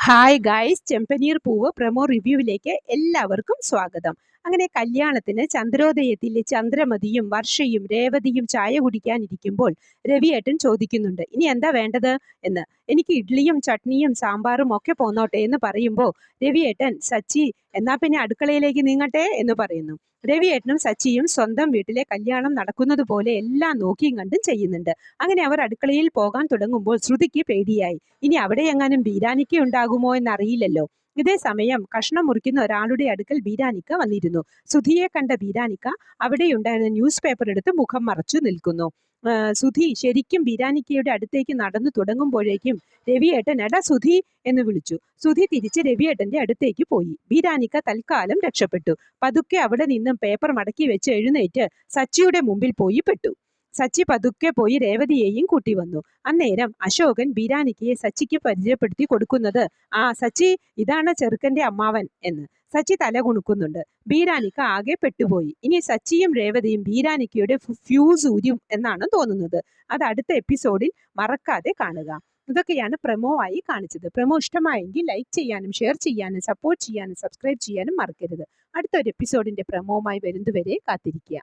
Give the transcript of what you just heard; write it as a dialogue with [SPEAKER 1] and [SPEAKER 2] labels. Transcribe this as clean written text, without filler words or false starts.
[SPEAKER 1] Hi guys, ചെമ്പനീർ പൂവ് promo റിവ്യൂവിലേക്ക് എല്ലാവർക്കും സ്വാഗതം. അങ്ങനെ കല്യാണത്തിന് ചന്ദ്രോദയത്തിൽ ചന്ദ്രമതിയും വർഷയും രേവതിയും ചായ കുടിക്കാനിരിക്കുമ്പോൾ രവിയേട്ടൻ ചോദിക്കുന്നുണ്ട്, ഇനി എന്താ വേണ്ടത് എന്ന്. എനിക്ക് ഇഡ്ലിയും ചട്നിയും സാമ്പാറും ഒക്കെ പോന്നോട്ടെ എന്ന് പറയുമ്പോൾ രവിയേട്ടൻ, സച്ചി എന്നാ പിന്നെ അടുക്കളയിലേക്ക് നീങ്ങട്ടെ എന്ന് പറയുന്നു. രവിയേട്ടനും സച്ചിയും സ്വന്തം വീട്ടിലെ കല്യാണം നടക്കുന്നത് പോലെ എല്ലാം നോക്കിയും കണ്ടും ചെയ്യുന്നുണ്ട്. അങ്ങനെ അവർ അടുക്കളയിൽ പോകാൻ തുടങ്ങുമ്പോൾ ശ്രുതിക്ക് പേടിയായി. ഇനി അവിടെ എങ്ങാനും ബീരാനിക്ക ഉണ്ടാകുമോ എന്നറിയില്ലല്ലോ. ഇതേ സമയം കഷ്ണം മുറിക്കുന്ന ഒരാളുടെ അടുക്കൽ ബീരാനിക്ക വന്നിരുന്നു. സുധിയെ കണ്ട ബീരാനിക്ക അവിടെയുണ്ടായിരുന്ന ന്യൂസ് പേപ്പർ എടുത്ത് മുഖം മറച്ചു നിൽക്കുന്നു. സുധി ശരിക്കും ബീരാനിക്കയുടെ അടുത്തേക്ക് നടന്നു തുടങ്ങുമ്പോഴേക്കും രവിയേട്ടൻ എടാ സുധി എന്ന് വിളിച്ചു. സുധി തിരിച്ച് രവിയേട്ടന്റെ അടുത്തേക്ക് പോയി. ബീരാനിക്ക തൽക്കാലം രക്ഷപ്പെട്ടു. പതുക്കെ അവിടെ നിന്നും പേപ്പർ മടക്കി വെച്ച് എഴുന്നേറ്റ് സച്ചിയുടെ മുമ്പിൽ പോയി പെട്ടു. സച്ചി പതുക്കെ പോയി രേവതിയെയും കൂട്ടി വന്നു. അന്നേരം അശോകൻ ബീരാനിക്കയെ സച്ചിക്ക് പരിചയപ്പെടുത്തി കൊടുക്കുന്നത്, ആ സച്ചി, ഇതാണ് ചെറുക്കന്റെ അമ്മാവൻ എന്ന്. സച്ചി തല കുണുക്കുന്നുണ്ട്. ബീരാനിക്ക ആകെ പെട്ടുപോയി. ഇനി സച്ചിയും രേവതിയും ബീരാനിക്കയുടെ ഫ്യൂസ് ഊരും എന്നാണ് തോന്നുന്നത്. അത് അടുത്ത എപ്പിസോഡിൽ മറക്കാതെ കാണുക. ഇതൊക്കെയാണ് പ്രമോ ആയി കാണിച്ചത്. പ്രമോ ഇഷ്ടമായെങ്കിൽ ലൈക്ക് ചെയ്യാനും ഷെയർ ചെയ്യാനും സപ്പോർട്ട് ചെയ്യാനും സബ്സ്ക്രൈബ് ചെയ്യാനും മറക്കരുത്. അടുത്തൊരു എപ്പിസോഡിന്റെ പ്രമോവുമായി വരുന്നതുവരെ കാത്തിരിക്കുക.